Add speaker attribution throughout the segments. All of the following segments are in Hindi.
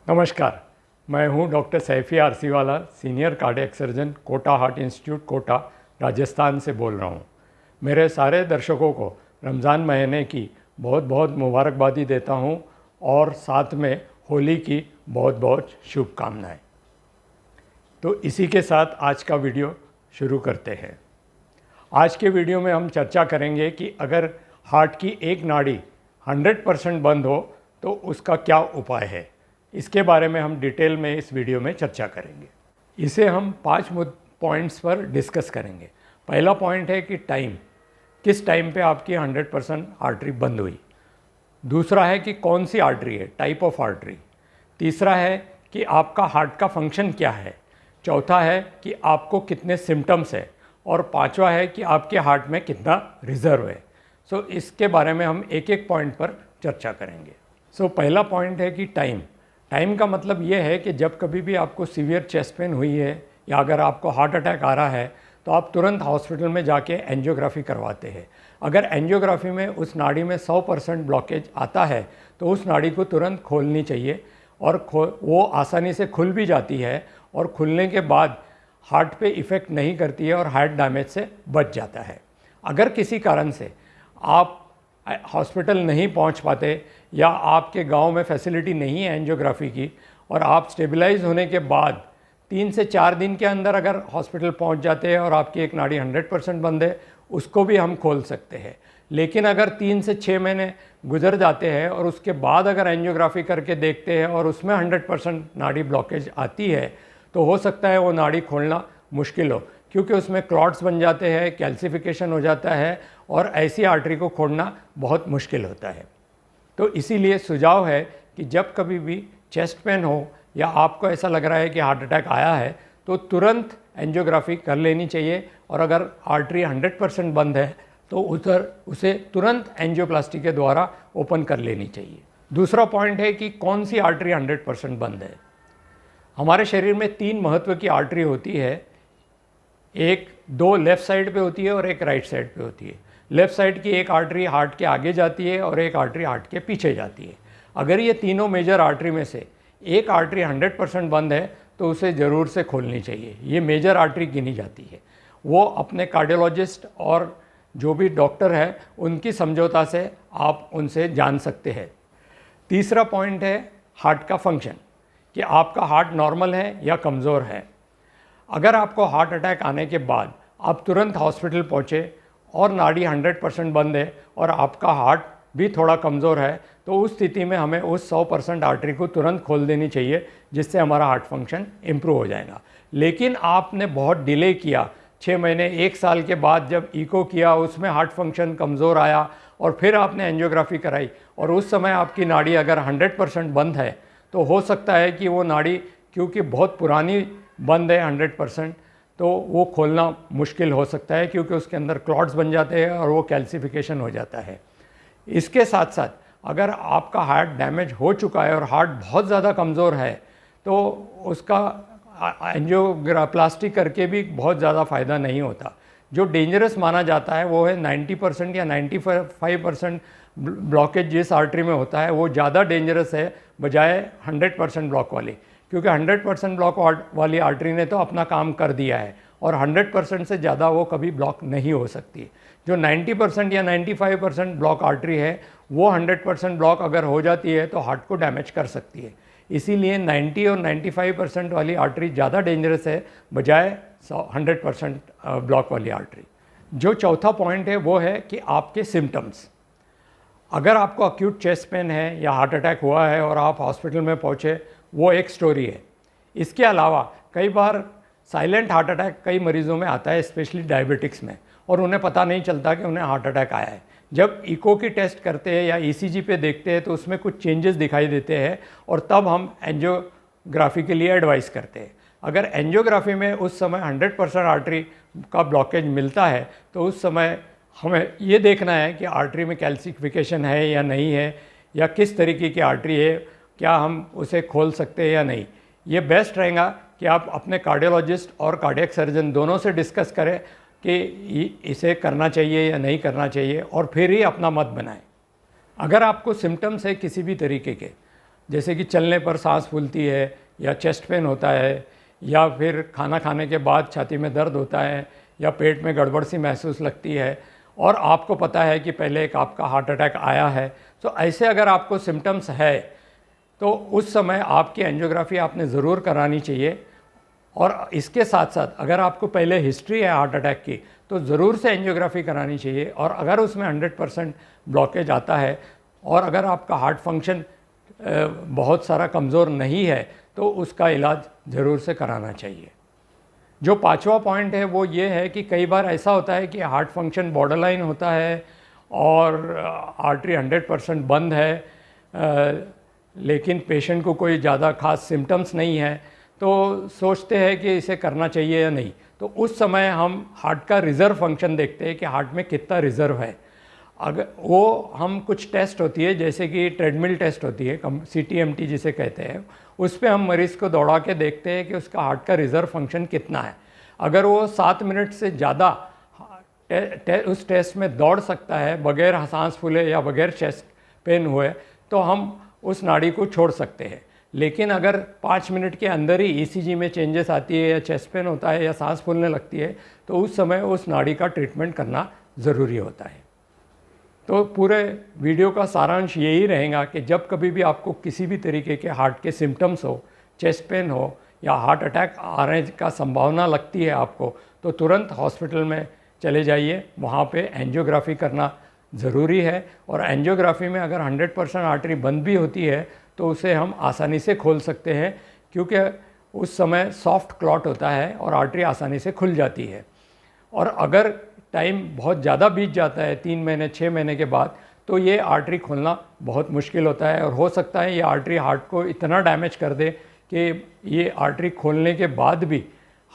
Speaker 1: नमस्कार, मैं हूं doctor Saifi Arsiwala, senior cardiac surgeon, Kota heart institute, Kota, Rajasthan से बोल रहा हूं। मेरे सारे दर्शकों को रमज़ान महीने की बहुत बहुत मुबारकबादी देता हूं और साथ में होली की बहुत बहुत शुभकामनाएं। तो इसी के साथ आज का वीडियो शुरू करते हैं। आज के वीडियो में हम चर्चा करेंगे कि अगर हार्ट की एक नाड़ी 100% बंद हो तो उसका क्या उपाय है। इसके बारे में हम डिटेल में इस वीडियो में चर्चा करेंगे। इसे हम 5 पॉइंट्स पर डिस्कस करेंगे। पहला पॉइंट है कि टाइम, किस टाइम पे आपकी 100% आर्टरी बंद हुई। दूसरा है कि कौन सी आर्टरी है, टाइप ऑफ आर्टरी। तीसरा है कि आपका हार्ट का फंक्शन क्या है। चौथा है कि आपको कितने सिम्टम्स है। और पांचवा है कि आपके हार्ट में कितना रिजर्व है। सो इसके बारे में हम एक एक पॉइंट पर चर्चा करेंगे। पहला पॉइंट है कि टाइम। टाइम का मतलब ये है कि जब कभी भी आपको सीवियर चेस्ट पेन हुई है या अगर आपको हार्ट अटैक आ रहा है तो आप तुरंत हॉस्पिटल में जाके एंजियोग्राफी करवाते हैं। अगर एंजियोग्राफी में उस नाड़ी में 100% ब्लॉकेज आता है तो उस नाड़ी को तुरंत खोलनी चाहिए और वो आसानी से खुल भी जाती है और खुलने के बाद हार्ट पे इफ़ेक्ट नहीं करती है और हार्ट डैमेज से बच जाता है। अगर किसी कारण से आप हॉस्पिटल नहीं पहुंच पाते या आपके गांव में फैसिलिटी नहीं है एंजियोग्राफी की और आप स्टेबलाइज होने के बाद 3 से 4 दिन के अंदर अगर हॉस्पिटल पहुंच जाते हैं और आपकी एक नाड़ी 100% बंद है, उसको भी हम खोल सकते हैं। लेकिन अगर 3 से 6 महीने गुजर जाते हैं और उसके बाद अगर एंजियोग्राफी करके देखते हैं और उसमें 100% नाड़ी ब्लॉकेज आती है तो हो सकता है वो नाड़ी खोलना मुश्किल हो, क्योंकि उसमें क्लॉट्स बन जाते हैं, कैल्सिफिकेशन हो जाता है और ऐसी आर्टरी को खोलना बहुत मुश्किल होता है। तो इसीलिए सुझाव है कि जब कभी भी चेस्ट पेन हो या आपको ऐसा लग रहा है कि हार्ट अटैक आया है तो तुरंत एंजियोग्राफी कर लेनी चाहिए और अगर आर्टरी 100% बंद है तो उसे तुरंत एंजियोप्लास्टी के द्वारा ओपन कर लेनी चाहिए। दूसरा पॉइंट है कि कौन सी आर्टरी 100% बंद है। हमारे शरीर में 3 महत्व की आर्टरी होती है। एक 2 लेफ़्ट साइड पे होती है और एक राइट साइड पे होती है। लेफ़्ट साइड की एक आर्टरी हार्ट के आगे जाती है और एक आर्टरी हार्ट के पीछे जाती है। अगर ये तीनों मेजर आर्टरी में से एक आर्टरी 100% बंद है तो उसे ज़रूर से खोलनी चाहिए। ये मेजर आर्टरी गिनी जाती है। वो अपने कार्डियोलॉजिस्ट और जो भी डॉक्टर है उनकी समझौता से आप उनसे जान सकते हैं। तीसरा पॉइंट है हार्ट का फंक्शन, कि आपका हार्ट नॉर्मल है या कमज़ोर है। अगर आपको हार्ट अटैक आने के बाद आप तुरंत हॉस्पिटल पहुँचे और नाड़ी 100% बंद है और आपका हार्ट भी थोड़ा कमज़ोर है तो उस स्थिति में हमें उस 100% आर्टरी को तुरंत खोल देनी चाहिए, जिससे हमारा हार्ट फंक्शन इम्प्रूव हो जाएगा। लेकिन आपने बहुत डिले किया, 6 महीने 1 साल के बाद जब इको किया उसमें हार्ट फंक्शन कमज़ोर आया और फिर आपने एंजियोग्राफी कराई और उस समय आपकी नाड़ी अगर 100% बंद है तो हो सकता है कि वो नाड़ी, क्योंकि बहुत पुरानी बंद है 100%, तो वो खोलना मुश्किल हो सकता है, क्योंकि उसके अंदर क्लॉट्स बन जाते हैं और वो कैल्सिफिकेशन हो जाता है। इसके साथ साथ अगर आपका हार्ट डैमेज हो चुका है और हार्ट बहुत ज़्यादा कमज़ोर है तो उसका एंजियोप्लास्टी करके भी बहुत ज़्यादा फ़ायदा नहीं होता। जो डेंजरस माना जाता है वो है 90% या 95% ब्लॉकेज जिस आर्टरी में होता है वो ज़्यादा डेंजरस है बजाय 100% ब्लॉक वाली, क्योंकि 100% ब्लॉक वाली आर्टरी ने तो अपना काम कर दिया है और 100% से ज़्यादा वो कभी ब्लॉक नहीं हो सकती। जो 90% या 95% ब्लॉक आर्टरी है वो 100% ब्लॉक अगर हो जाती है तो हार्ट को डैमेज कर सकती है। इसीलिए 90 और 95% वाली आर्टरी ज़्यादा डेंजरस है बजाय 100% ब्लॉक वाली आर्टरी। जो चौथा पॉइंट है वो है कि आपके सिम्टम्स। अगर आपको अक्यूट चेस्ट पेन है या हार्ट अटैक हुआ है और आप हॉस्पिटल में पहुँचे, वो एक स्टोरी है। इसके अलावा कई बार साइलेंट हार्ट अटैक कई मरीज़ों में आता है, स्पेशली डायबिटिक्स में, और उन्हें पता नहीं चलता कि उन्हें हार्ट अटैक आया है। जब इको की टेस्ट करते हैं या ईसीजी पे देखते हैं तो उसमें कुछ चेंजेस दिखाई देते हैं और तब हम एंजियोग्राफी के लिए एडवाइस करते हैं। अगर एंजियोग्राफी में उस समय 100% आर्टरी का ब्लॉकेज मिलता है तो उस समय हमें ये देखना है कि आर्टरी में कैल्सिफिकेशन है या नहीं है, या किस तरीके की आर्टरी है, क्या हम उसे खोल सकते हैं या नहीं। ये बेस्ट रहेगा कि आप अपने कार्डियोलॉजिस्ट और कार्डियक सर्जन दोनों से डिस्कस करें कि इसे करना चाहिए या नहीं करना चाहिए और फिर ही अपना मत बनाएं। अगर आपको सिम्टम्स है किसी भी तरीके के जैसे कि चलने पर सांस फूलती है, या चेस्ट पेन होता है, या फिर खाना खाने के बाद छाती में दर्द होता है, या पेट में गड़बड़ सी महसूस लगती है, और आपको पता है कि पहले एक आपका हार्ट अटैक आया है, तो ऐसे अगर आपको सिम्टम्स है तो उस समय आपकी एंजियोग्राफी आपने ज़रूर करानी चाहिए। और इसके साथ साथ अगर आपको पहले हिस्ट्री है हार्ट अटैक की तो ज़रूर से एंजियोग्राफी करानी चाहिए। और अगर उसमें 100% ब्लॉकेज आता है और अगर आपका हार्ट फंक्शन बहुत सारा कमज़ोर नहीं है तो उसका इलाज ज़रूर से कराना चाहिए। जो पांचवा पॉइंट है वो ये है कि कई बार ऐसा होता है कि हार्ट फंक्शन बॉर्डरलाइन होता है और आर्टरी 100% बंद है, लेकिन पेशेंट को कोई ज़्यादा खास सिम्टम्स नहीं है, तो सोचते हैं कि इसे करना चाहिए या नहीं। तो उस समय हम हार्ट का रिज़र्व फंक्शन देखते हैं कि हार्ट में कितना रिज़र्व है। अगर वो हम कुछ टेस्ट होती है जैसे कि ट्रेडमिल टेस्ट होती है, CTMT जिसे कहते हैं, उस पर हम मरीज़ को दौड़ा के देखते हैं कि उसका हार्ट का रिज़र्व फंक्शन कितना है। अगर वो 7 मिनट से ज़्यादा उस टेस्ट में दौड़ सकता है बगैर सांस फूले या बगैर चेस्ट पेन हुए तो हम उस नाड़ी को छोड़ सकते हैं। लेकिन अगर 5 मिनट के अंदर ही ECG में चेंजेस आती है या चेस्ट पेन होता है या सांस फूलने लगती है तो उस समय उस नाड़ी का ट्रीटमेंट करना ज़रूरी होता है। तो पूरे वीडियो का सारांश यही रहेगा कि जब कभी भी आपको किसी भी तरीके के हार्ट के सिम्टम्स हो, चेस्ट पेन हो या हार्ट अटैक आने का संभावना लगती है आपको, तो तुरंत हॉस्पिटल में चले जाइए। वहाँ पे एंजियोग्राफी करना ज़रूरी है। और एंजियोग्राफी में अगर 100% आर्टरी बंद भी होती है तो उसे हम आसानी से खोल सकते हैं, क्योंकि उस समय सॉफ्ट क्लॉट होता है और आर्टरी आसानी से खुल जाती है। और अगर टाइम बहुत ज़्यादा बीत जाता है 3 महीने 6 महीने के बाद तो ये आर्टरी खोलना बहुत मुश्किल होता है और हो सकता है ये आर्टरी हार्ट को इतना डैमेज कर दे कि ये आर्टरी खोलने के बाद भी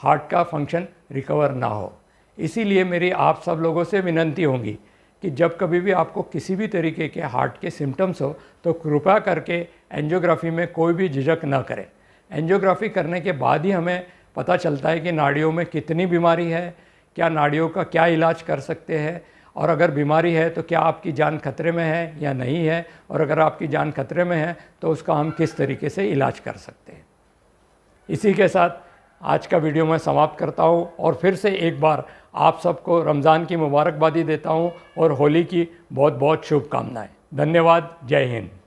Speaker 1: हार्ट का फंक्शन रिकवर ना हो। इसीलिए मेरी आप सब लोगों से विनती होगी कि जब कभी भी आपको किसी भी तरीके के हार्ट के सिम्टम्स हो तो कृपया करके एंजियोग्राफी में कोई भी झिझक ना करें। एंजियोग्राफी करने के बाद ही हमें पता चलता है कि नाड़ियों में कितनी बीमारी है, क्या नाड़ियों का क्या इलाज कर सकते हैं, और अगर बीमारी है तो क्या आपकी जान खतरे में है या नहीं है, और अगर आपकी जान खतरे में है तो उसका हम किस तरीके से इलाज कर सकते हैं। इसी के साथ आज का वीडियो मैं समाप्त करता हूँ और फिर से एक बार आप सबको रमज़ान की मुबारकबादी देता हूँ और होली की बहुत बहुत शुभकामनाएं। धन्यवाद। जय हिंद।